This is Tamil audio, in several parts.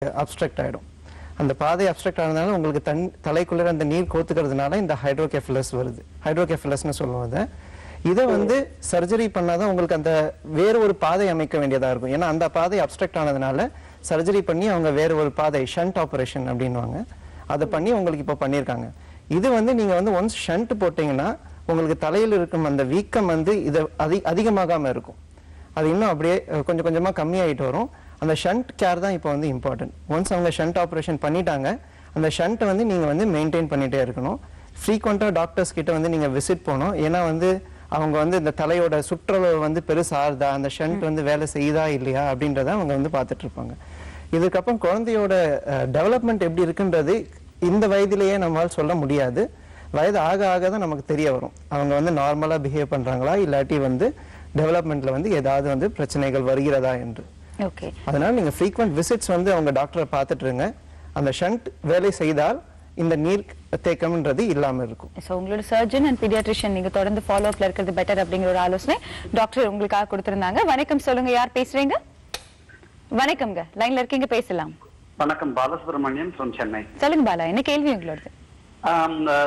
அப்ஸ்ட்ரக்ட் ஆகிடும். அந்த பாதை அப்ஸ்ட்ரக்ட் ஆனதுனால உங்களுக்கு தலைக்குள்ளே அந்த நீர் கோத்துக்கிறதுனால இந்த ஹைட்ரோகெஃபலஸ் வருது. ஹைட்ரோகெஃபலஸ்னு சொல்லுவாங்க. இதை சர்ஜரி பண்ணாதான் உங்களுக்கு அந்த வேற ஒரு பாதை அமைக்க வேண்டியதாக இருக்கும். ஏன்னா அந்த பாதை அப்ஸ்ட்ரக்ட் ஆனதுனால சர்ஜரி பண்ணி அவங்க வேற ஒரு பாதை ஷண்ட் ஆப்ரேஷன் அப்படின்வாங்க, அதை பண்ணி உங்களுக்கு இப்போ பண்ணியிருக்காங்க. இது நீங்கள் ஒன்ஸ் ஷண்ட் போட்டிங்கன்னா உங்களுக்கு தலையில் இருக்கும் அந்த வீக்கம் இதை அதிகமாகாமல் இருக்கும். அது இன்னும் அப்படியே கொஞ்சம் கொஞ்சமாக கம்மியாகிட்டு வரும். அந்த ஷண்ட் கேர் தான் இப்போ இம்பார்ட்டன்ட். ஒன்ஸ் அவங்க ஷண்ட் ஆப்ரேஷன் பண்ணிட்டாங்க, அந்த ஷண்ட் நீங்கள் மெயின்டைன் பண்ணிகிட்டே இருக்கணும். ஃப்ரீக்வெண்ட்டாக டாக்டர்ஸ் கிட்ட நீங்கள் விசிட் போகணும். ஏன்னா அவங்க இந்த தலையோட சுற்றளவு பெருசாகுதா, அந்த ஷண்ட் வேலை செய்யுதா இல்லையா அப்படின்றத அவங்க பார்த்துட்டு இருப்பாங்க. இதுக்கப்புறம் குழந்தையோட டெவலப்மெண்ட் எப்படி இருக்குன்றது இந்த வயதிலேயே நம்மளால் சொல்ல முடியாது. வயது ஆக ஆக தான் நமக்கு தெரிய வரும். அவங்க நார்மலாக பிஹேவ் பண்ணுறாங்களா இல்லாட்டி டெவலப்மெண்ட்டில் ஏதாவது பிரச்சனைகள் வருகிறதா என்று. அதனால நீங்கள் ஃப்ரீக்வெண்ட் விசிட்ஸ் அவங்க டாக்டரை பார்த்துட்டு இருங்க. அந்த ஷண்ட் வேலை செய்தால் இந்த நீர் தேக்கம்ன்றது இல்லாம இருக்கும். சோ உங்களோட சர்ஜன் அண்ட் பீடியாட்ரிஷியன் நீங்க தொடர்ந்து ஃபாலோ அப்ல இருக்கிறது பெட்டர் அப்படிங்கிற ஒரு ஆலோசனை டாக்டர் உங்களுக்காக கொடுத்திருந்தாங்க. வணக்கம், சொல்லுங்க, யார் பேசுறீங்க? வணக்கம்ங்க, லைன்ல இருக்கீங்க, பேசலாம். வணக்கம், பாலசுப்ரமணியன் from சென்னை. சொல்லுங்க பாலா, என்ன கேள்வி உங்களோட?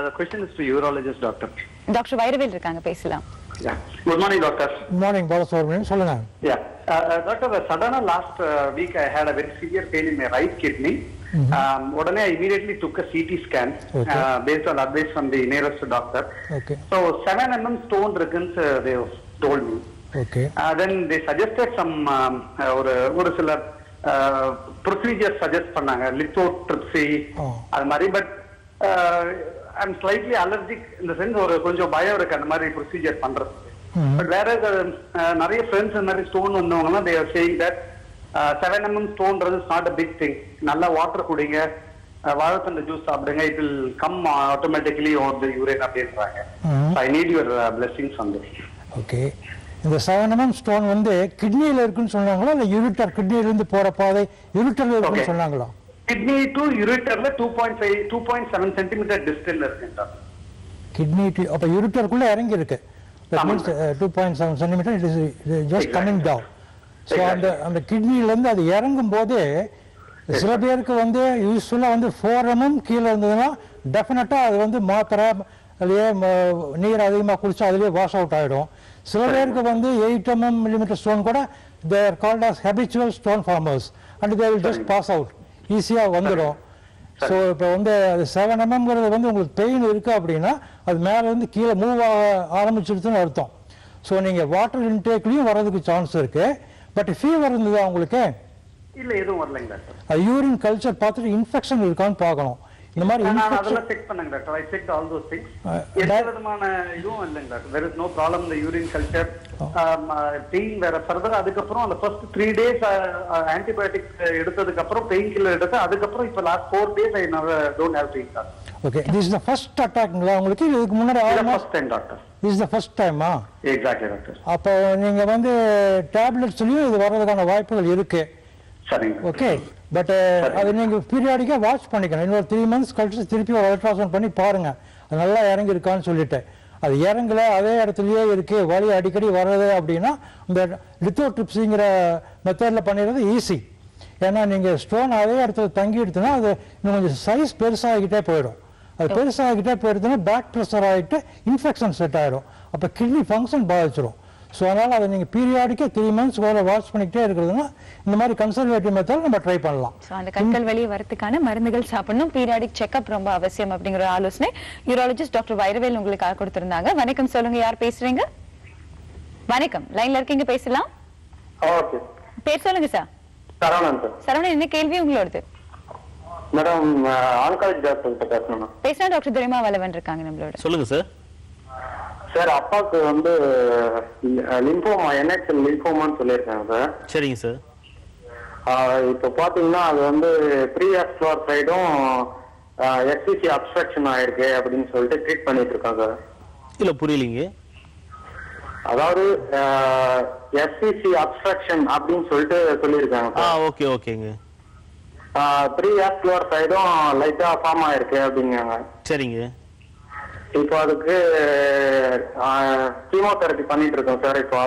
The question is to urologist doctor. Doctor Vairavel இருக்காங்க, பேசலாம். Yeah. Good morning, doctor. Good morning, Balasubramanian, சொல்லுங்க. Yeah. Doctor, suddenly last week I had a very severe pain in my right kidney. Odane I immediately took a CT scan based on advice from the nearest doctor. Okay. So 7 mm stone recurrence they told me. Okay. Then they suggested some ஒரு சில procedures suggest பண்ணாங்க, lithotripsy அது மாதிரி. But I'm slightly allergic in the sense ஒரு கொஞ்சம் பயம் இருக்கு அந்த மாதிரி procedure பண்றது. But வேற நிறைய ஃப்ரெண்ட்ஸ் இந்த மாதிரி stone வந்தவங்கன்னா they are saying that 7 mm stone is not a big thing. நல்லா வாட்டர் குடிங்க, வாழைத்தண்டு ஜூஸ் சாப்பிடுங்க, it will come automatically over the urine அப்படின்றாங்க. I need your blessings on this. Okay. இந்த 7 mm ஸ்டோன் கிட்னியில இருக்குன்னு சொன்னாங்களா இல்ல யூரிட்டர் கிட்னியில இருந்து போற பாதை யூரிட்டர்ல இருக்குன்னு சொன்னாங்களா? கிட்னி டு யூரிட்டர்ல 2.7 cm டிஸ்டன்ஸ்ல இருக்குங்க. கிட்னி டு அப்ப யூரிட்டருக்குள்ள இறங்கி இருக்கு. That means 2.7 cm it is just coming down. So அந்த கிட்னிலேருந்து அது இறங்கும் போது சில பேருக்கு யூஸ்ஃபுல்லாக 4 mm கீழே இருந்ததுன்னா டெஃபினட்டாக அது மாத்திரை அதுலேயே நீர் அதிகமாக குடிச்சா அதுலேயே வாஷ் அவுட் ஆகிடும். சில பேருக்கு 8 mm ஸ்டோன் கூட they are called as habitual stone formers and they will just pass out, ஈஸியாக வந்துடும். ஸோ இப்போ அது 7 mmங்கிறது உங்களுக்கு பெயின் இருக்குது அப்படின்னா அது மேலேருந்து கீழே மூவ் ஆரம்பிச்சிருச்சுன்னு அர்த்தம். ஸோ நீங்கள் வாட்டர் இன்டேக்லேயும் வர்றதுக்கு சான்ஸ் இருக்குது. பட் ஃபீவர் இருந்ததா உங்களுக்கு? இல்ல, எதுவும் வரலைங்க டாக்டர். யூரின் கல்ச்சர் பார்த்துட்டு இன்ஃபெக்ஷன் இருக்கான்னு பார்க்கணும். இந்த மாதிரி நான் அதெல்லாம் செக் பண்ணேங்க doctor. I checked all those things. எந்த விதமான இதுவும் இல்லைங்க doctor. there is no problem in the urine culture. Pain வேற ஃபர்தர் அதுக்கப்புறம் அந்த ஃபர்ஸ்ட் 3 days ஆன்டிபயோட்டிக் எடுத்ததுக்கு அப்புறம் பெயின் கில்லர் எடுத்து அதுக்கப்புறம் இப்போ last 4 days I never don't have pain doctor. Okay, this is the first attackங்களா உங்களுக்கு? இதுக்கு முன்னாடி first time doctor. This is the first time. Exactly doctor. அப்போ நீங்க டேப்லெட்ஸ்லயும் இது வர்றதுக்கான வாய்ப்புகள் இருக்கு. சரிங்க. ஓகே, பட் அது நீங்க பீரியாடிக்கா வாட்ச் பண்ணிக்கணும். இன்னொரு 3 months கழிச்சு திருப்பி ஒரு அல்ட்ராசவுண்ட் பண்ணி பாருங்க அது நல்லா இறங்கி இருக்கான்னு சொல்லிட்டு. அது இறங்கல அதே இடத்துலயே இருக்கு, வலி அடிக்கடி வர்றது அப்படின்னா இந்த லித்தோட்ரிப்ஸிங்கிற மெத்தட்ல பண்ணிடுறது ஈஸி. ஏன்னா நீங்க ஸ்டோன் அதே இடத்துல தங்கி எடுத்துனா அது இன்னும் கொஞ்சம் சைஸ் பெருசாகிக்கிட்டே போயிடும். அது பெருசாகிக்கிட்டே போயிடுதுன்னா பேக் ப்ரெஷர் ஆகிட்டு இன்ஃபெக்ஷன் செட் ஆகிடும். அப்போ கிட்னி ஃபங்க்ஷன் பாதிச்சிடும். ஸோ அதனால் அதை நீங்கள் பீரியாடிக்காக 3 months வாட்ச் பண்ணிக்கிட்டே இருக்கிறதுனா இந்த மாதிரி கன்சர்வேட்டிவ் மெத்தட் நம்ம ட்ரை பண்ணலாம். ஸோ அந்த கண்கள் வெளியே வரதுக்கான மருந்துகள் சாப்பிடணும், பீரியாடிக் செக்அப் ரொம்ப அவசியம் அப்படிங்கிற ஆலோசனை யூராலஜிஸ்ட் டாக்டர் வைரவேல் உங்களுக்காக கொடுத்திருந்தாங்க. வணக்கம், சொல்லுங்க, யார் பேசுறீங்க? வணக்கம், லைன்ல இருக்கீங்க, பேசலாம். ஓகே, பேர் சொல்லுங்க சார். சரவணன் சார். சரவணன், என்ன கேள்வி உங்களோடது? மேடம், ஆன்காலஜி டாக்டர் பேசணும். பேசலாம், டாக்டர் துரைமா வல்லவன் இருக்காங்க நம்மளோட. சொல்லுங்க சார். சார், அப்பாவுக்கு லிம்போமா, NHL லிம்போமான்னு சொல்லியிருக்காங்க சார். சரிங்க சார். இப்போ பார்த்தீங்கன்னா அது ப்ரீஆஸ்குலர் சைடும் SCC அப்ஸ்ட்ரக்ஷன் ஆயிருக்கு அப்படின்னு சொல்லிட்டு ட்ரீட் பண்ணிட்டு இருக்காங்க சார். இல்ல, புரியலீங்க. அதாவது SCC அப்ஸ்ட்ரக்ஷன் அப்படின்னு சொல்லிட்டு சொல்லியிருக்காங்க. ஓகே ஓகேங்க. ப்ரீஆஸ்குலர் சைடும் லைட்டா ஃபார்ம் ஆயிருக்கு அப்படிங்காங்க. சரிங்க. இப்போ அதுக்கு கீமோதெரபி பண்ணிட்டு இருக்கோம் சார். இப்போ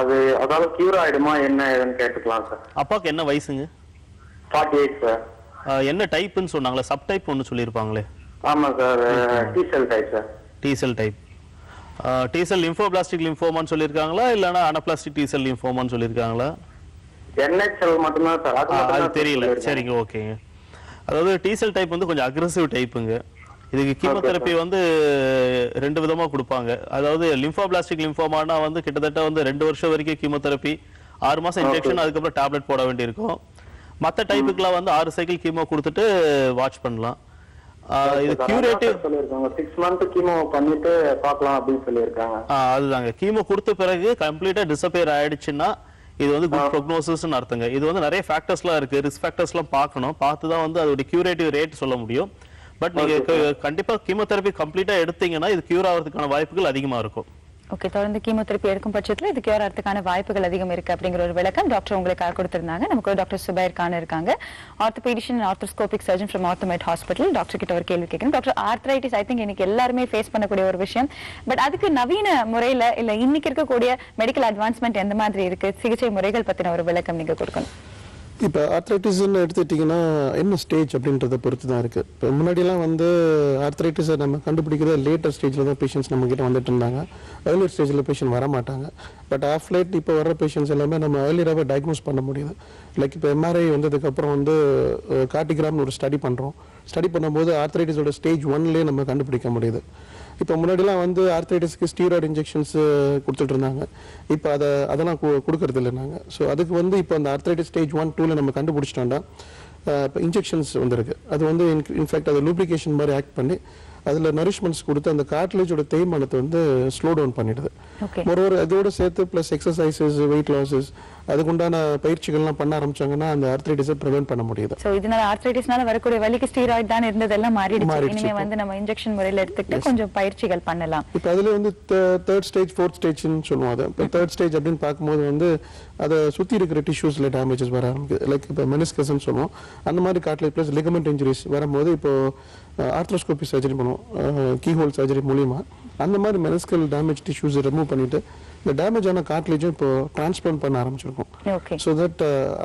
அதாவது கியூர் ஆயிடுமா என்ன ஏதுன்னு கேட்டுக்கலாம் சார். அப்பாவுக்கு என்ன வயசுங்க? 48 சார். என்ன டைப்னு சொன்னாங்களே, சப் டைப் ஒன்று சொல்லியிருப்பாங்களே? ஆமா sir, T-cell type sir. T-cell type. T-cell lymphoblastic லிம்போமான்னு சொல்லியிருக்காங்களா இல்லைன்னா அனபிளாஸ்டிக் T-cell லிம்போமான்னு சொல்லியிருக்காங்களா? NHL மட்டும்தான் சார். அது தெரியல. சரிங்க, ஓகேங்க. அதாவது T-cell டைப் வந்து கொஞ்சம் அக்ரெசிவ் டைப்புங்க. இதுக்கு கீமோதெரப்பி வந்து 2 விதமா கொடுப்பாங்க. அதாவது லிம்போபிளாஸ்டிக் லிம்போமானா வந்து கிட்டத்தட்ட வந்து 2 வருஷம் வரைக்கும் கீமோதெரப்பி, 6 மாசம் இன்ஜெக்ஷன், அதுக்கப்புறம் டேப்லெட் போட வேண்டியிருக்கும். மற்ற டைப்புக்குலாம் வந்து 6 சைக்கிள் கீமோ கொடுத்துட்டு வாட்ச் பண்ணலாம். இது கியூரேட்டிவ் சொல்லிருக்காங்க. 6 மந்த் கீமோ பண்ணிட்டு பார்க்கலாம் அப்படின்னு சொல்லியிருக்காங்க. அதுதாங்க, கீமோ கொடுத்த பிறகு கம்ப்ளீட்டா டிஸப்பியர் ஆயிடுச்சுன்னா இது வந்து குட் ப்ரோக்னோசிஸ்னு அர்த்தங்க. இது வந்து நிறைய ஃபேக்டர்ஸ்லாம் இருக்கு, ரிஸ்க் ஃபேக்டர்ஸ்லாம் பார்க்கணும். பார்த்து தான் வந்து அதோட கியூரேட்டிவ் ரேட் சொல்ல முடியும். பட் நீங்க கண்டிப்பா கீமோதெரப்பி கம்ப்ளீட்டா எடுத்தீங்கன்னா இது கியூர் ஆகிறதுக்கான வாய்ப்புகள் அதிகமா இருக்கும். ஓகே, தொடர்ந்து கீமோதெரப்பி எடுக்கும் பட்சத்தில் இது கியூர் ஆகிறதுக்கான வாய்ப்புகள் அதிகம் இருக்கு அப்படிங்கிற ஒரு விளக்கம் டாக்டர் உங்களுக்காக கொடுத்திருந்தாங்க. நமக்கு டாக்டர் சுபைர் கான் இருக்காங்க, orthopaedician and arthroscopic surgeon from Orthomed hospital. Doctor கிட்ட ஒரு கேள்வி கேட்கணும். டாக்டர், ஆர்த்ரைட்டிஸ் ஐ திங்க் இன்னைக்கு எல்லாருமே ஃபேஸ் பண்ணக்கூடிய ஒரு விஷயம். பட் அதுக்கு நவீன முறையில இல்ல இன்னைக்கு இருக்கக்கூடிய மெடிக்கல் அட்வான்ஸ்மெண்ட் எந்த மாதிரி இருக்கு, சிகிச்சை முறைகள் பத்தின ஒரு விளக்கம் நீங்க கொடுக்கணும். இப்போ ஆர்த்ரைட்டிஸ்ன்னு எடுத்துட்டிங்கன்னா என்ன ஸ்டேஜ் அப்படின்றத பொறுத்து தான் இருக்குது. இப்போ முன்னாடியெல்லாம் வந்து ஆர்த்ரைட்டிஸை நம்ம கண்டுபிடிக்கிறது லேட்டர் ஸ்டேஜில் தான் பேஷண்ட்ஸ் நம்மக்கிட்ட வந்துட்டு இருந்தாங்க. ஏர்லியர் ஸ்டேஜில் பேஷண்ட் வர மாட்டாங்க. பட் ஆஃப் லைட் இப்போ வர பேஷண்ட்ஸ் எல்லாமே நம்ம ஏர்லியராகவே டயக்னோஸ் பண்ண முடியுது. லைக் இப்போ MRI வந்ததுக்கப்புறம் வந்து கார்டிகிராம்னு ஒரு ஸ்டடி பண்ணுறோம். ஸ்டடி பண்ணும்போது ஆர்த்ரைட்டிஸோட ஸ்டேஜ் 1லேயே நம்ம கண்டுபிடிக்க முடியுது. இப்போ முன்னாடிலாம் வந்து ஆர்த்ரைட்டிஸ்க்கு ஸ்டீராய்டு இன்ஜெக்ஷன்ஸ் கொடுத்துட்டு இருந்தாங்க. இப்போ அதெல்லாம் கொடுக்கறது இல்லை நாங்கள். ஸோ அதுக்கு வந்து இப்போ அந்த ஆர்த்ரைட்டிஸ் ஸ்டேஜ் 1, 2ல நம்ம கண்டுபிடிச்சிட்டோம்னா இப்போ இன்ஜெக்ஷன்ஸ் வந்துருக்கு. அது வந்து இன்ஃபேக்ட் அது லூப்ளிகேஷன் மாதிரி ஆக்ட் பண்ணி அதில் நரிஷ்மெண்ட்ஸ் கொடுத்து அந்த கார்ட்லேஜோட தேய்மானத்தை வந்து ஸ்லோ டவுன் பண்ணிடுது. ஒரு அதோட சேர்த்து ப்ளஸ் எக்ஸசைசஸ், வெயிட் லாஸஸ், அதுக்குண்டான பயிற்சிகள்லாம் பண்ண ஆரம்பிச்சாங்கன்னா அந்த ஆர்த்ரைட்டிஸை ப்ரிவென்ட் பண்ண முடியுது. சோ இதனால ஆர்த்ரைட்டிஸ்னால வரக்கூடிய வலிக்கு ஸ்டீராய்டு தான் இருந்ததெல்லாம் மாறிடுச்சு. இனிமே வந்து நம்ம இன்ஜெக்ஷன் முறையில எடுத்துக்கிட்டு கொஞ்சம் பயிற்சிகள் பண்ணலாம். இப்போ அதுல வந்து 3rd ஸ்டேஜ் 4th ஸ்டேஜ்னு சொல்லுவோம். அதை இப்போ 3rd ஸ்டேஜ் அப்படின்னு பார்க்கும்போது வந்து அதை சுற்றி இருக்கிற டிஷ்யூஸில் டேமேஜஸ் வர ஆரம்பிக்குது. லைக் இப்போ மெனிஸ்கஸ்ன்னு சொல்லுவோம். அந்த மாதிரி காட்டில் ப்ளஸ் லிகமெண்ட் இன்ஜுரிஸ் வரும்போது இப்போ ஆர்த்ரோஸ்கோபி சர்ஜரி பண்ணுவோம், கீஹோல் சர்ஜரி மூலிமா அந்த மாதிரி மெனிஸ்கல் டேமேஜ் டிஷ்யூஸை ரிமூவ் பண்ணிட்டு இந்த டேமேஜ் ஆன கார்ட்லேஜும் இப்போ டிரான்ஸ்பிளான்ட் பண்ண ஆரம்பிச்சிருக்கோம். ஸோ தட்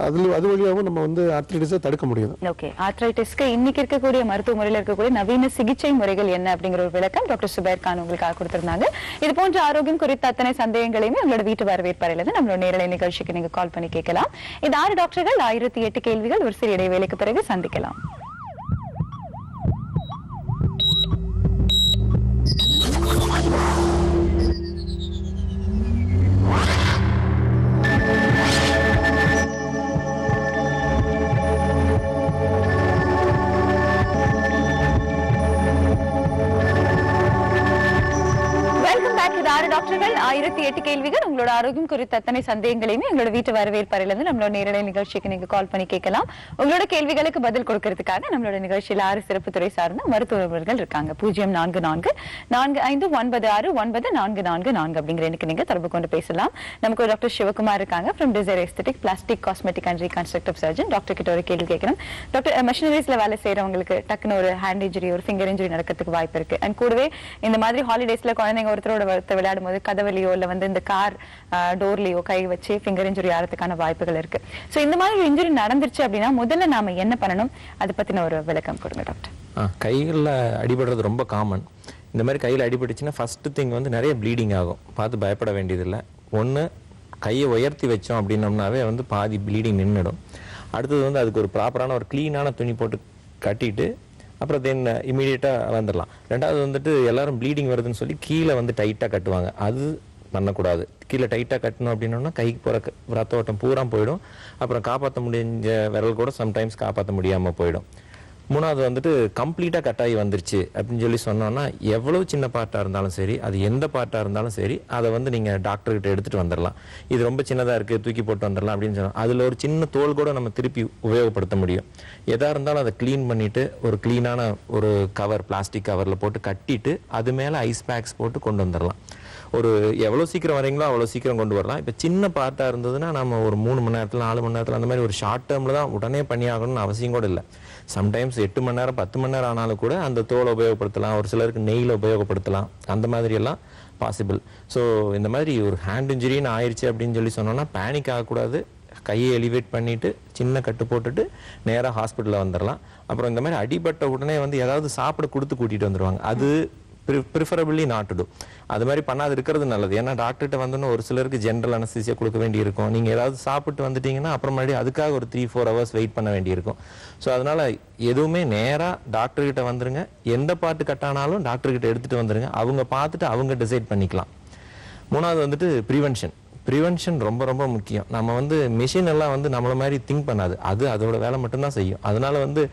அது வழியாகவும் நம்ம வந்து ஆர்த்ரைட்டிஸை தடுக்க முடியாது. ஓகே, ஆர்த்ரைட்டிஸ்க்கு இன்னைக்கு இருக்கக்கூடிய மருத்துவ முறையில் இருக்கக்கூடிய நவீன சிகிச்சை முறைகள் என்ன அப்படிங்கிற ஒரு விளக்கம் டாக்டர் சுபைர் கான் உங்களுக்காக கொடுத்திருந்தாங்க. இது போன்ற ஆரோக்கியம் குறித்த அத்தனை சந்தேகங்களையுமே உங்களோட வீட்டு வரவேற்பறையிலிருந்து நம்மளோட நேரலை நிகழ்ச்சிக்கு நீங்க கால் பண்ணி கேட்கலாம். இது 6 டாக்டர்கள் 1008 கேள்விகள். ஒரு சிறிய இடைவேளைக்கு பிறகு சந்திக்கலாம். டாக்டர்கள் 1008 கேள்விகள். உங்களோட ஆரோக்கியம் குறித்த அத்தனை சந்தேகங்களையுமே எங்களோட வீட்டு வரவேற்பறையிலிருந்து நம்மளோட நேரலை நிகழ்ச்சிக்கு நீங்க கால் பண்ணி கேட்கலாம். உங்களோட கேள்விகளுக்கு பதில் கொடுக்கறதுக்காக நம்மளோட நிகழ்ச்சியில் 6 சிறப்பு துறை சார்ந்த மருத்துவர்கள் இருக்காங்க. 0444969444 அப்படிங்கிற எனக்கு நீங்க தொடர்பு கொண்டு பேசலாம். நமக்கு டாக்டர் சிவகுமார் இருக்காங்க from Desire aesthetic plastic cosmetic and reconstructive surgeon. Doctor கிட்ட ஒரு கேள்வி கேட்கணும். டாக்டர், மெஷினரிஸ்ல வேலை செய்யறவங்களுக்கு டக்குன்னு ஒரு ஹேண்ட் இன்ஜுரி, ஒரு ஃபிங்கர் இன்ஜுரி நடக்கிறதுக்கு வாய்ப்பு இருக்கு. அண்ட் கூடவே இந்த மாதிரி ஹாலிடேஸ்ல குழந்தைங்க ஒருத்தரோட விளையாடும் போது கதவலியோ இல்ல வந்து இந்த கார் டோர்லயோ கை வச்சு ஃபிங்கர் இன்ஜுரி ஆகிறதுக்கான வாய்ப்புகள் இருக்கு. சோ இந்த மாதிரி இன்ஜுரி நடந்துருச்சு அப்படின்னா முதல்ல நாம என்ன பண்ணணும், அதை பத்தின ஒரு விளக்கம் கொடுங்க டாக்டர். கைகளில் அடிபடுறது ரொம்ப காமன். இந்த மாதிரி கையில் அடிபட்டுச்சுன்னா ஃபர்ஸ்ட் திங் வந்து நிறைய ப்ளீடிங் ஆகும். பார்த்து பயப்பட வேண்டியதில்லை. ஒன்று, கையை உயர்த்தி வச்சோம் அப்படின்னோம்னாவே வந்து பாதி ப்ளீடிங் நின்றுடும். அடுத்தது வந்து அதுக்கு ஒரு ப்ராப்பரான ஒரு க்ளீனான துணி போட்டு கட்டிட்டு அப்புறம் தென் இமீடியட்டாக வந்துடலாம். ரெண்டாவது வந்துட்டு எல்லாரும் ப்ளீடிங் வருதுன்னு சொல்லி கீழே வந்து டைட்டாக கட்டுவாங்க. அது பண்ணக்கூடாது. கீழே டைட்டாக கட்டணும் அப்படின்னோம்னா கைக்கு போகிற ரத்த ஓட்டம் பூரா போயிடும். அப்புறம் காப்பாற்ற முடிஞ்ச விரல் கூட சம்டைம்ஸ் காப்பாற்ற முடியாமல் போயிடும். மூணாவது வந்துட்டு கம்ப்ளீட்டாக கட்டாயி வந்துருச்சு அப்படின்னு சொல்லி சொன்னோன்னா எவ்வளோ சின்ன பார்ட்டாக இருந்தாலும் சரி, அது எந்த பார்ட்டாக இருந்தாலும் சரி, அதை வந்து நீங்கள் டாக்டர்கிட்ட எடுத்துகிட்டு வந்துடலாம். இது ரொம்ப சின்னதாக இருக்குது, தூக்கி போட்டு வந்துடலாம் அப்படின்னு சொன்னால் அதில் ஒரு சின்ன தோல் கூட நம்ம திருப்பி உபயோகப்படுத்த முடியும். எதாக இருந்தாலும் அதை க்ளீன் பண்ணிவிட்டு ஒரு க்ளீனான ஒரு கவர், பிளாஸ்டிக் கவரில் போட்டு கட்டிட்டு அது மேலே ஐஸ் பேக்ஸ் போட்டு கொண்டு வந்துடலாம். ஒரு எவ்வளோ சீக்கிரம் வரீங்களோ அவ்வளோ சீக்கிரம் கொண்டு வரலாம். இப்போ சின்ன பார்ட்டாக இருந்ததுன்னா நம்ம ஒரு 3 மணி நேரத்தில் 4 மணி நேரத்தில் அந்த மாதிரி ஒரு ஷார்ட் டேர்மில் தான் உடனே பண்ணி ஆகணும்னு அவசியம் கூட இல்லை. சம்டைம்ஸ் 8 மணி நேரம் 10 மணி நேரம் ஆனாலும் கூட அந்த தோலை உபயோகப்படுத்தலாம். ஒரு சிலருக்கு நெய்யில் உபயோகப்படுத்தலாம். அந்த மாதிரியெல்லாம் பாசிபிள். ஸோ இந்த மாதிரி ஒரு ஹேண்ட் இன்ஜுரின்னு ஆயிடுச்சு அப்படின்னு சொல்லி சொன்னோன்னா பேனிக் ஆகக்கூடாது. கையை எலிவேட் பண்ணிட்டு சின்ன கட்டு போட்டுட்டு நேராக ஹாஸ்பிட்டலில் வந்துடலாம். அப்புறம் இந்த மாதிரி அடிபட்ட உடனே வந்து ஏதாவது சாப்பிட கொடுத்து கூட்டிகிட்டு வந்துடுவாங்க. அது ப்ரிஃபரபிளி நாட் டு டூ. அது மாதிரி பண்ணாது இருக்கிறது நல்லது. ஏன்னா டாக்டர்கிட்ட வந்தோன்னு ஒரு சிலருக்கு ஜென்ரல் அனஸ்தீசியா கொடுக்க வேண்டியிருக்கும். நீங்கள் ஏதாவது சாப்பிட்டு வந்துட்டீங்கன்னா அப்புறமாடி அதுக்காக ஒரு 3-4 ஹவர்ஸ் வெயிட் பண்ண வேண்டியிருக்கும். ஸோ அதனால எதுவுமே நேராக டாக்டர்கிட்ட வந்துருங்க. எந்த பாட்டு கட்டானாலும் டாக்டர்கிட்ட எடுத்துகிட்டு வந்துருங்க. அவங்க பார்த்துட்டு அவங்க டிசைட் பண்ணிக்கலாம். மூணாவது வந்துட்டு ப்ரிவென்ஷன் ரொம்ப ரொம்ப முக்கியம். நம்ம வந்து மிஷின் எல்லாம் வந்து நம்மள மாதிரி திங்க் பண்ணாது. அது அதோட வேலை மட்டும்தான் செய்யும். அதனால வந்து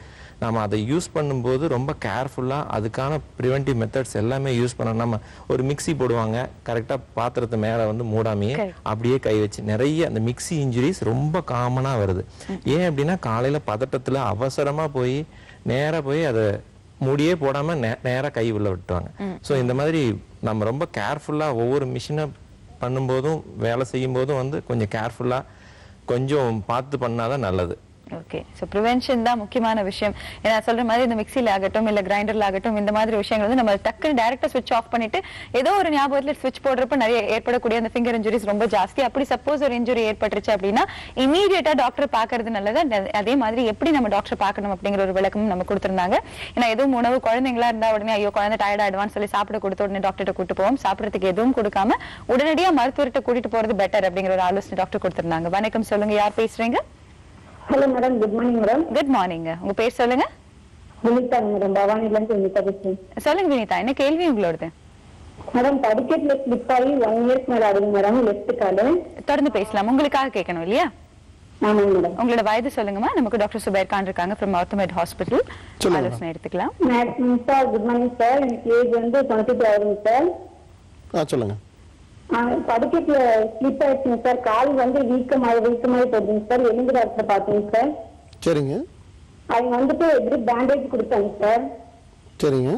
நம்ம அதை யூஸ் பண்ணும்போது ரொம்ப கேர்ஃபுல்லாக அதுக்கான ப்ரிவென்டிவ் மெத்தட்ஸ் எல்லாமே யூஸ் பண்ணணும். நம்ம ஒரு மிக்சி போடுவாங்க, கரெக்டாக பாத்திரத்தை மேலே வந்து மூடாமையே அப்படியே கை வச்சு நிறைய அந்த மிக்சி இன்ஜுரிஸ் ரொம்ப காமனாக வருது. ஏன் அப்படின்னா காலையில் பதட்டத்தில் அவசரமாக போய் நேராக போய் அதை மூடியே போடாமல் நேராக கை உள்ள விட்டுவாங்க. ஸோ இந்த மாதிரி நம்ம ரொம்ப கேர்ஃபுல்லாக ஒவ்வொரு மிஷினை பண்ணும்போதும் வேலை செய்யும் போதும் வந்து கொஞ்சம் கேர்ஃபுல்லாக கொஞ்சம் பார்த்து பண்ணாதான் நல்லது. ஓகே, ஸோ ப்ரிவென்ஷன் தான் முக்கியமான விஷயம். ஏன்னா சொல்ற மாதிரி இந்த மிக்சியில் ஆகட்டும் இல்லை கிரைண்டர்ல ஆகட்டும் இந்த மாதிரி விஷயங்கள் வந்து நம்ம டக்குன்னு டைரக்டா ஸ்விட்ச் ஆஃப் பண்ணிட்டு ஏதோ ஒரு ஞாபகத்தில் ஸ்விட்ச் போடுறப்ப நிறைய ஏற்படக்கூடிய அந்த ஃபிங்கர் இன்ஜுரிஸ் ரொம்ப ஜாஸ்தி. அப்படி சப்போஸ் ஒரு இன்ஜுரி ஏற்பட்டுருச்சு அப்படின்னா இமீடியட்டா டாக்டர் பாக்குறது நல்லது. அதே மாதிரி எப்படி நம்ம டாக்டர் பார்க்கணும் அப்படிங்கிற ஒரு விளக்கமும் நம்ம கொடுத்துருந்தாங்க. ஏன்னா எதுவும் உணவு குழந்தைங்களா இருந்தா உடனே ஐயோ குழந்தை டயர்ட் ஆயிடுவான்னு சொல்லி சாப்பிட கொடுத்த உடனே டாக்டர்கிட்ட கூட்டு போவோம். சாப்பிடறதுக்கு எதுவும் கொடுக்காம உடனடியா மருத்துவர்கிட்ட கூட்டிட்டு போறது பெட்டர் அப்படிங்கிற ஒரு ஆலோசனை டாக்டர் கொடுத்திருந்தாங்க. வணக்கம், சொல்லுங்க, யார் பேசுறீங்க? Hello madam, good morning madam. Good morning. உங்க பேர் சொல்லுங்க. வினிதா மேடம், பவானில இருந்து வினிதா பேசுறேன். சொல்லுங்க வினிதா, என்ன கேள்வி உங்களோடது? மேடம், படிக்கட்டுல ஸ்லிப் ஆகி 1 இயர்ஸ் மேல ஆகுது மேடம், லெஃப்ட் காலு. தொடர்ந்து பேசலாம், உங்களுக்காக கேட்கணும் இல்லையா? ஆமாங்க மேடம். உங்களோட வயது சொல்லுங்கம்மா. நமக்கு டாக்டர் சுபைர் கான் இருக்காங்க ஃப்ரம் ஆர்த்தோமெட் ஹாஸ்பிட்டல். ஆலோசனை எடுத்துக்கலாம். Sir good morning sir. எனக்கு ஏஜ் வந்து 22 ஆகுதுங்க சார். சொல்லுங்க. படிக்கட்டுல ஸ்லிப் ஆயிடுச்சுங்க சார். கால் வந்து வீக்கமாயி போடுதுங்க சார். எலும்பு டாக்டர் பார்த்தேங்க சார். சரிங்க. அவங்க வந்துட்டு கிரிப் பேண்டேஜ் கொடுத்தாங்க சார். சரிங்க.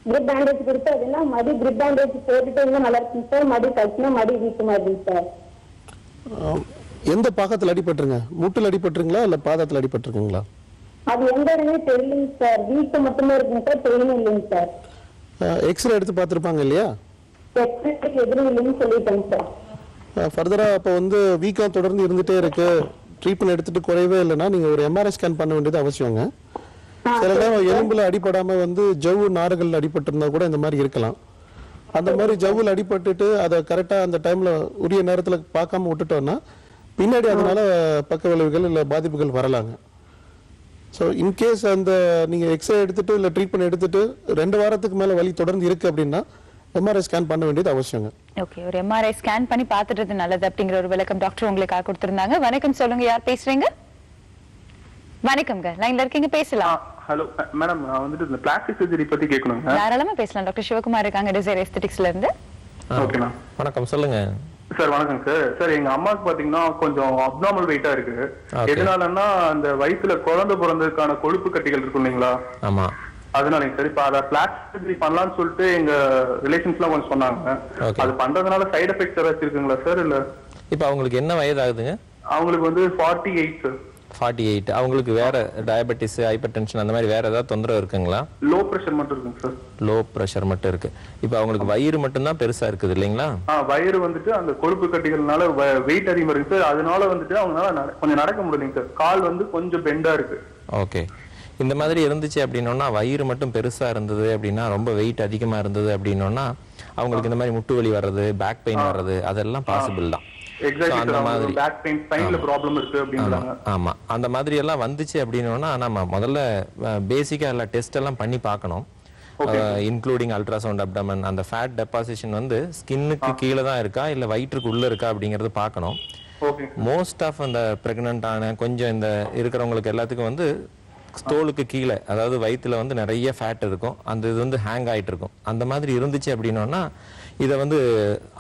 கிரிப் பேண்டேஜ் கொடுத்து அதுனா மடி கிரிப் பேண்டேஜ் போட்டுட்டு இருந்தா நல்லா இருக்குங்க சார். மடி கட்டினா மடி வீக்கமாயிருதுங்க சார். எந்த பாகத்தில் அடிபட்டுருங்க? மூட்டில் அடிபட்டுருங்களா இல்லை பாதத்தில் அடிபட்டுருக்குங்களா? அது எந்த இடமே தெரியலங்க சார். வீக்கம் மட்டுமே இருக்குங்க சார், பெயின் இல்லைங்க சார். எக்ஸ்ரே எடுத்து பார்த்துருப்பாங்க இல்லையா? எதுவும் இல்லைன்னு சொல்லிட்டேங்க சார். ஃபர்தராக அப்போ வந்து வீக்கம் தொடர்ந்து இருந்துகிட்டே இருக்கு, ட்ரீட்மெண்ட் எடுத்துட்டு குறையவே இல்லைன்னா நீங்கள் ஒரு எம்ஆர்ஐ ஸ்கேன் பண்ண வேண்டியது அவசியங்க. சில நேரம் எலும்புல அடிபடாமல் வந்து ஜவ்வு நார்கள் அடிபட்டிருந்தா கூட இந்த மாதிரி இருக்கலாம். அந்த மாதிரி ஜவ்வில் அடிபட்டுட்டு அதை கரெக்டாக அந்த டைமில் உரிய நேரத்தில் பார்க்காம விட்டுட்டோம்னா பின்னாடி அதனால பக்க விளைவுகள் இல்லை பாதிப்புகள் வரலாங்க. ஸோ இன்கேஸ் அந்த நீங்கள் எக்ஸ்ரே எடுத்துட்டு இல்லை ட்ரீட்மெண்ட் எடுத்துட்டு 2 வாரத்துக்கு மேலே வலி தொடர்ந்து இருக்கு அப்படின்னா எம்ஆர்ஐ ஸ்கேன் பண்ண வேண்டியது அவசியங்க. ஓகே, ஒரு எம்ஆர்ஐ ஸ்கேன் பண்ணி பார்த்துட்டு நல்லது அப்படிங்கிற ஒரு விளக்கம் டாக்டர் உங்களுக்காக கொடுத்திருந்தாங்க. வணக்கம், சொல்லுங்க, யார் பேசுறீங்க? வணக்கம்ங்க, லைன்ல இருக்கீங்க, பேசலாம். ஹலோ மேடம், நான் வந்துட்டு இந்த பிளாஸ்டிக் சர்ஜரி பத்தி கேட்கணுங்க. தாராளமா பேசலாம். டாக்டர் சிவகுமார் இருக்காங்க, டிசைர் எஸ்தெட்டிக்ஸ்ல இருந்து. Okay ma'am. வணக்கம், சொல்லுங்க சார். வணக்கம் சார். சார், எங்க அம்மாவுக்கு பாத்தீங்கன்னா கொஞ்சம் அப்நார்மல் வெயிட்டா இருக்கு. எதனாலன்னா அந்த வயிற்றுல குழந்தை பிறந்ததுக்கான கொழுப்பு கட்டிகள் இருக்கும் இல்லைங்களா? ஆமா, அதனாலங்க சார். இப்ப அதை பிளாஸ்டிக் சர்ஜரி பண்ணலாம்னு சொல்லிட்டு எங்க ரிலேஷன்ஸ் எல்லாம் கொஞ்சம் சொன்னாங்க. அது பண்றதுனால சைடு எஃபெக்ட்ஸ் ஏதாச்சும் இருக்குங்களா சார்? இல்ல இப்போ அவங்களுக்கு என்ன வயது ஆகுதுங்க? அவங்களுக்கு வந்து 48 சார். 48. அவங்களுக்கு வேற டயபெட்டிஸ், ஹைப்பர் டென்ஷன் அந்த மாதிரி வேற ஏதாவது தொந்தரவு இருக்குங்களா? லோ பிரஷர் மட்டும் இருக்குங்க சார். லோ பிரஷர் மட்டும் இருக்கு. இப்போ அவங்களுக்கு வயிறு மட்டும் தான் பெருசா இருக்குது இல்லைங்களா? வயிறு வந்துட்டு அந்த கொழுப்பு கட்டிகள்னால வெயிட் அதிகமா இருக்கு சார். அதனால வந்துட்டு அவங்களால கொஞ்சம் நடக்க முடியலைங்க சார். கால் வந்து கொஞ்சம் பெண்டா இருக்கு. ஓகே, இந்த மாதிரி இருந்துச்சு அப்படின்னோன்னா, வயிறு மட்டும் பெருசா இருந்தது அப்படின்னா, ரொம்ப வெயிட் அதிகமா இருந்தது அப்படின்னோன்னா அவங்களுக்கு இந்த மாதிரி முட்டு வலி வர்றது, பேக் பெயின் வர்றது அதெல்லாம் பாசிபிள் தான். அந்த மாதிரி ஆமா, அந்த மாதிரி எல்லாம் வந்துச்சு அப்படின்னா நம்ம முதல்ல பேசிக்கா எல்லா டெஸ்ட் எல்லாம் பண்ணி பார்க்கணும். Including ultrasound abdomen. அந்த ஃபேட் டெபாசிஷன் வந்து ஸ்கின்னுக்கு கீழே தான் இருக்கா இல்ல வயிற்றுக்கு உள்ள இருக்கா அப்படிங்கறது பார்க்கணும். மோஸ்ட் ஆஃப் அந்த பிரெக்னன்ட் ஆன கொஞ்சம் இந்த இருக்கிறவங்களுக்கு எல்லாத்துக்கும் வந்து தோலுக்கு கீழே, அதாவது வயிற்றுல வந்து நிறைய ஃபேட் இருக்கும். அந்த இது வந்து ஹேங் ஆயிட்டு இருக்கும். அந்த மாதிரி இருந்துச்சு அப்படின்னா இதை வந்து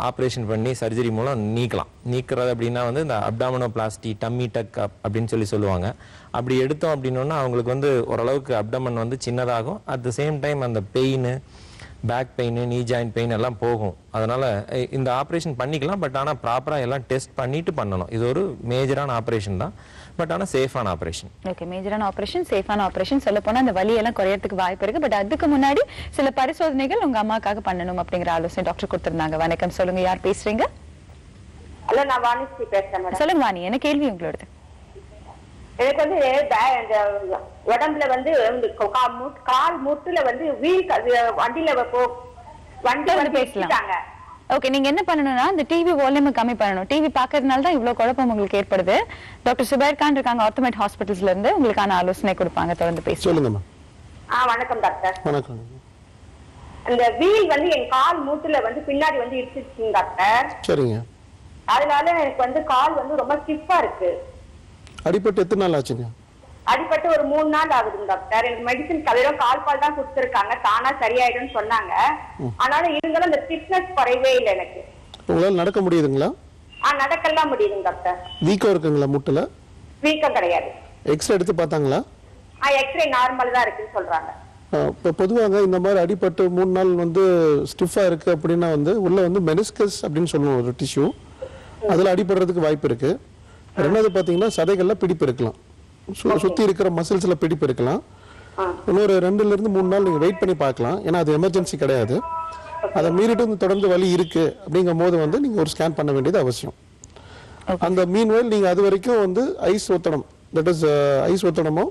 ஆப்ரேஷன் பண்ணி சர்ஜரி மூலம் நீக்கலாம். நீக்கிறது அப்படின்னா வந்து இந்த அப்டாமினோபிளாஸ்டி, டம்மி டக் அப்படின்னு சொல்லுவாங்க. அப்படி எடுத்தோம் அப்படின்னா அவங்களுக்கு வந்து ஓரளவுக்கு அப்டமன் வந்து சின்னதாகும். அட் த சேம் டைம் அந்த பெயின், பேக் பெயின், நீ ஜாயிண்ட் பெயின் எல்லாம் போகும். அதனால இந்த ஆப்ரேஷன் பண்ணிக்கலாம். பட் ஆனால் ப்ராப்பராக எல்லாம் டெஸ்ட் பண்ணிட்டு பண்ணணும். இது ஒரு மேஜரான ஆப்ரேஷன் தான், பட் ஆனால் சேஃபான ஆப்ரேஷன். ஓகே, மேஜரான ஆப்ரேஷன், சேஃபான ஆப்ரேஷன். சொல்ல போனா அந்த வலி எல்லாம் குறையறதுக்கு வாய்ப்பு இருக்கு. பட் அதுக்கு முன்னாடி சில பரிசோதனைகள் உங்க அம்மாக்காக பண்ணணும் அப்படிங்கிற ஆலோசனை டாக்டர் கொடுத்திருந்தாங்க. வணக்கம், சொல்லுங்க, யார் பேசுறீங்க? ஹலோ, நான் வாணிஸ்ரீ பேசுறேன் மேடம். சொல்லுங்க வாணி, என்ன கேள்வி உங்களோடது? எனக்கு வந்து இந்த உடம்புல வந்து கால் மூட்டுல வந்து வீல் வண்டியில வண்டி வந்து பேசலாம். ஓகே, நீங்க என்ன பண்ணணும்னா இந்த டிவி வால்யூம் கம்மி பண்ணணும். டிவி பாக்குறதுனால தான் இவ்வளவு குழப்பம் உங்களுக்கு ஏற்படுது. டாக்டர் சுபைர் கான் இருக்காங்க ஆர்த்தோமேட் ஹாஸ்பிட்டல்ஸ்ல இருந்து, உங்களுக்கான ஆலோசனை கொடுப்பாங்க. தொடர்ந்து பேசுங்க. சொல்லுங்கம்மா. வணக்கம் டாக்டர். வணக்கம். அந்த வீல் வந்து என் கால் மூட்டுல வந்து பின்னாடி வந்து இடிச்சிருச்சுங்க டாக்டர். சரிங்க. அதனால எனக்கு வந்து கால் வந்து ரொம்ப ஸ்டிஃபா இருக்கு. அடிபட்டு எத்தனை நாள் ஆச்சுங்க? அடிபட்டு ஒரு 3 நாள் ஆகுதுங்க டாக்டர். எனக்கு மெடிசன் கலையிலும் கால் தான் கொடுத்துருக்காங்க, தானா சரியாயிடும்னு சொன்னாங்க. ஆனாலும் இருந்தாலும் அந்த ஸ்டிஃப்னஸ் குறையவே இல்லை எனக்கு. உங்களால நடக்க முடியுதுங்களா? நடக்கலாம் முடியுதுங்க டாக்டர். வீக்கம் இருக்குங்களா மூட்டுல? வீக்கம் கிடையாது. எக்ஸ்ரே எடுத்து பார்த்தாங்களா? எக்ஸ்ரே நார்மல் தான் இருக்குன்னு சொல்றாங்க. இப்போ பொதுவாக இந்த மாதிரி அடிபட்டு 3 நாள் வந்து ஸ்டிஃபா இருக்கு அப்படின்னா வந்து உள்ள வந்து மெனிஸ்கஸ் அப்படின்னு சொல்லுவோம், ஒரு டிஷ்யூ, அதுல அடிபடுறதுக்கு வாய்ப்பு இருக்கு. ரெண்டாவது பாத்தீங்கன்னா சதைகள்ல பிடிப்பு இருக்கலாம், சுத்தி இருக்கிற மசில்ஸ்ல பிடிப்பு இருக்கலாம். இன்னொரு 2ல இருந்து 3 நாள் நீங்க வெயிட் பண்ணி பார்க்கலாம், ஏன்னா அது எமர்ஜென்சி கிடையாது. அதை மீறிட்டு தொடர்ந்து வலி இருக்கு அப்படிங்கும் போது வந்து நீங்க ஒரு ஸ்கேன் பண்ண வேண்டியது அவசியம். அந்த மீன்வெயில் நீங்க அது வரைக்கும் வந்து ஐஸ் ஒத்தடம், தட் இஸ் ஐஸ் ஒத்தடமோ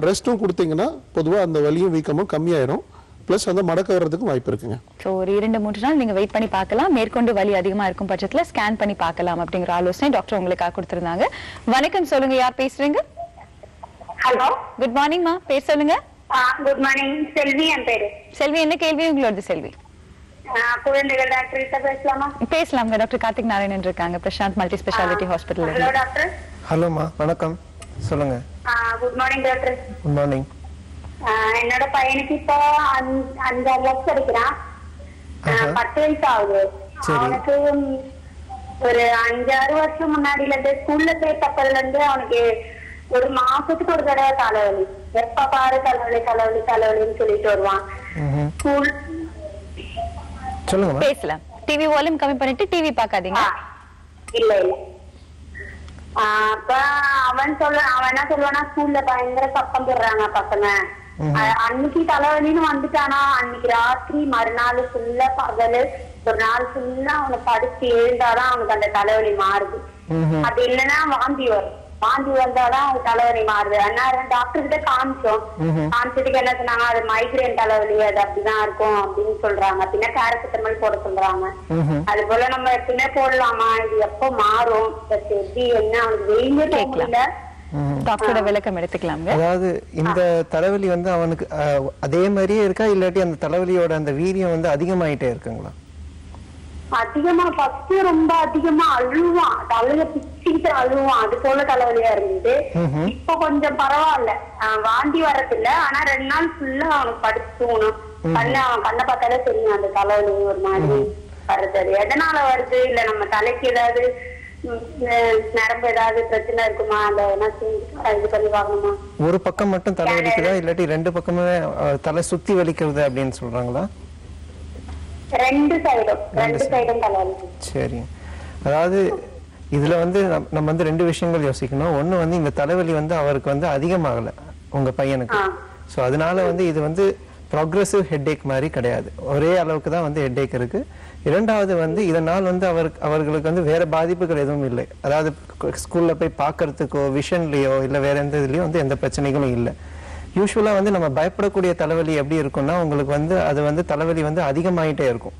ரெஸ்ட்டும் கொடுத்தீங்கன்னா பொதுவாக அந்த வலியும் வீக்கமும் கம்மியாயிடும். பிளஸ் அந்த மடக்க வர்றதுக்கு வாய்ப்பு இருக்குங்க. ஸோ ஒரு 2-3 நாள் நீங்க வெயிட் பண்ணி பார்க்கலாம். மேற்கொண்டு வலி அதிகமா இருக்கும் பட்சத்துல ஸ்கேன் பண்ணி பார்க்கலாம் அப்படிங்கிற ஆலோசனை டாக்டர் உங்களுக்காக கொடுத்திருந்தாங்க. வணக்கம், சொல்லுங்க, யார் பேசுறீங்க? ஹலோ, குட் மார்னிங்மா, பேர் சொல்லுங்க. குட் மார்னிங், செல்வி என் பேரு. செல்வி, என்ன கேள்வி உங்களோட? செல்வி, குழந்தைகள் டாக்டர் கிட்ட பேசலாமா? பேசலாம்ங்க. டாக்டர் கார்த்திக் நாராயணன் இருக்காங்க, Prashanth multi speciality hospital. Hello doctor. ஹலோமா, வணக்கம், சொல்லுங்க. Good morning doctor. Good morning. என்னோட பையனுக்கு இப்போ 5 வயசு படிக்கிறான். 10 வயசு ஆகுது. அவனுக்கு ஒரு 5-6 வருஷம் முன்னாடில இருந்து ஸ்கூல்ல சேர்த்தப்பதுல இருந்து அவனுக்கு ஒரு மாசத்துக்கு ஒரு தடவை தலைவலி, எப்ப பாரு தலைவலி தலைவலி தலைவலின்னு சொல்லிட்டு வருவான். ஸ்கூல் சொல்லுங்க. பேசலாம். டிவி வால்யூம் கம்மி பண்ணிட்டு டிவி பார்க்காதீங்க. இல்ல இல்ல. அப்ப அவன் என்ன சொல்லுவானா, ஸ்கூல்ல பயங்கர சத்தம் போடுறாங்க பசங்க. அன்னைக்கு தலைவலின்னு வந்துட்டானா, அன்னைக்கு ராத்திரி மறுநாள் ஃபுல்லா பகலு ஒரு நாள் ஃபுல்லா அவனை படுத்து எழுந்தாதான் அவனுக்கு அந்த தலைவலி மாறுது. அது இல்லைன்னா வாந்தி வரும். வாந்தி வந்தாதான் அவனுக்கு தலைவலி மாறுது. அதனால டாக்டர் கிட்ட காமிச்சோம். காமிச்சதுக்கு என்ன சொன்னாங்க, அது மைக்ரேன் தலைவலி, அது அப்படிதான் இருக்கும் அப்படின்னு சொல்றாங்க. பின்ன பேராசிட்டமால் போட சொல்றாங்க. அது போல நம்ம எப்பவுமே போடலாமா, இது எப்ப மாறும், எப்படி என்ன, அவனுக்கு வெயிலே போகல. டாக்டரோட விளக்கம் எடுத்துக்கலாங்க. அதாவது இந்த தலைவலி வந்து அவனுக்கு அதே மாதிரியே இருக்கா, இல்லாட்டி அந்த தலைவலியோட அந்த வீரியம் வந்து அதிகமாயிட்டே இருக்குங்களா? அதிகமா ஃபர்ஸ்ட் ரொம்ப அதிகமா அழுவான், தலைய பிச்சுக்கிட்டு அழுவான், அது போல தலைவலியா இருந்தது. இப்ப கொஞ்சம் பரவாயில்ல, வாந்தி வர்றதில்ல. ஆனா 2 நாள் ஃபுல்லா அவனுக்கு படுத்து தூங்கணும். அவன் கண்ணை பார்த்தாலே தெரியும் அந்த தலைவலி ஒரு மாதிரி வருது. அது எதனால வருது, இல்ல நம்ம தலைக்கு ஏதாவது நரம்பு ஏதாவது பிரச்சனை இருக்குமா, அந்த இது பண்ணி பார்க்கணுமா? ஒரு பக்கம் மட்டும் தலை வலிக்குதா, இல்லாட்டி 2 பக்கமே தலை சுத்தி வலிக்கிறது அப்படின்னு சொல்றாங்களா? 2 சைடும் தலைவலி. சரி, அதாவது இதுல வந்து நம்ம வந்து 2 விஷயங்கள் யோசிக்கணும். ஒண்ணு வந்து இந்த தலைவலி வந்து அவருக்கு வந்து அதிகமாகல உங்க பையனுக்கு. ஸோ அதனால வந்து இது வந்து ப்ராக்ரெசிவ் ஹெட்ஏக் மாதிரி கிடையாது, ஒரே அளவுக்கு தான் வந்து ஹெட்ஏக் இருக்கு. இரண்டாவது வந்து இதனால் வந்து அவர்களுக்கு வந்து வேற பாதிப்புகள் எதுவும் இல்லை. அதாவது ஸ்கூல்ல போய் பார்க்கறதுக்கோ விஷன்லயோ இல்லை வேற எந்த இதுலயோ வந்து எந்த பிரச்சனைகளும் இல்லை. யூஸ்வலா வந்து நம்ம பயப்படக்கூடிய தலைவலி எப்படி இருக்கும்னா, உங்களுக்கு வந்து அது வந்து தலைவலி வந்து அதிகமாயிட்டே இருக்கும்.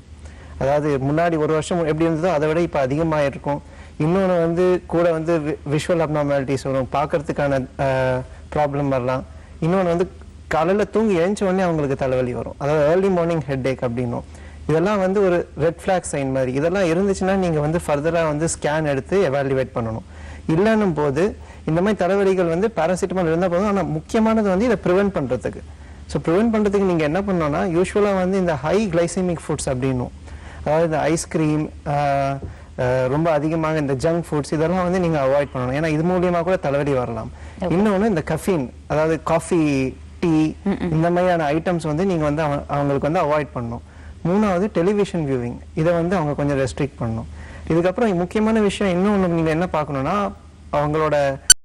அதாவது முன்னாடி 1 வருஷம் எப்படி இருந்ததோ அதை விட இப்போ அதிகமாக இருக்கும். இன்னொன்று வந்து கூட வந்து விஷுவல் அப்நார்மாலிட்டிஸ் வரும், பார்க்கறதுக்கான ப்ராப்ளம் வரலாம். இன்னொன்று வந்து காலையில் தூங்கி எழுந்த உடனே அவங்களுக்கு தலைவலி வரும், அதாவது ஏர்லி மார்னிங் ஹெட்ஏக் அப்படின்னும். இதெல்லாம் வந்து ஒரு ரெட் ஃபிளாக் சைன் மாதிரி. இதெல்லாம் இருந்துச்சுன்னா நீங்கள் வந்து ஃபர்தராக வந்து ஸ்கேன் எடுத்து எவாலுவேட் பண்ணணும். இல்லைன்னும் போது இந்த மாதிரி தலைவலிகள் வந்து பேராசிட்டமால் இருந்தால் போதும். ஆனால் முக்கியமானது வந்து இதை ப்ரிவென்ட் பண்ணுறதுக்கு. ஸோ ப்ரிவென்ட் பண்ணுறதுக்கு நீங்கள் என்ன பண்ணணும்னா, யூஸ்வலாக வந்து இந்த ஹை கிளைசமிக் ஃபுட்ஸ் அப்படின்னும், அதாவது இந்த ஐஸ்கிரீம், ரொம்ப அதிகமாக இந்த ஜங்க் ஃபுட்ஸ், இதெல்லாம் வந்து நீங்கள் அவாய்ட் பண்ணணும். ஏன்னா இது மூலியமாக கூட தலைவலி வரலாம். இன்னொன்று இந்த கஃபீன், அதாவது காஃபி, டீ, இந்த மாதிரியான ஐட்டம்ஸ் வந்து நீங்கள் வந்து அவங்களுக்கு வந்து அவாய்ட் பண்ணணும். 3வது டெலிவிஷன் வியூவிங், இதை வந்து அவங்க கொஞ்சம் ரெஸ்ட்ரிக்ட் பண்ணணும். இதுக்கப்புறம் முக்கியமான விஷயம் இன்னொன்று நீங்கள் என்ன பார்க்கணுன்னா, அவங்களோட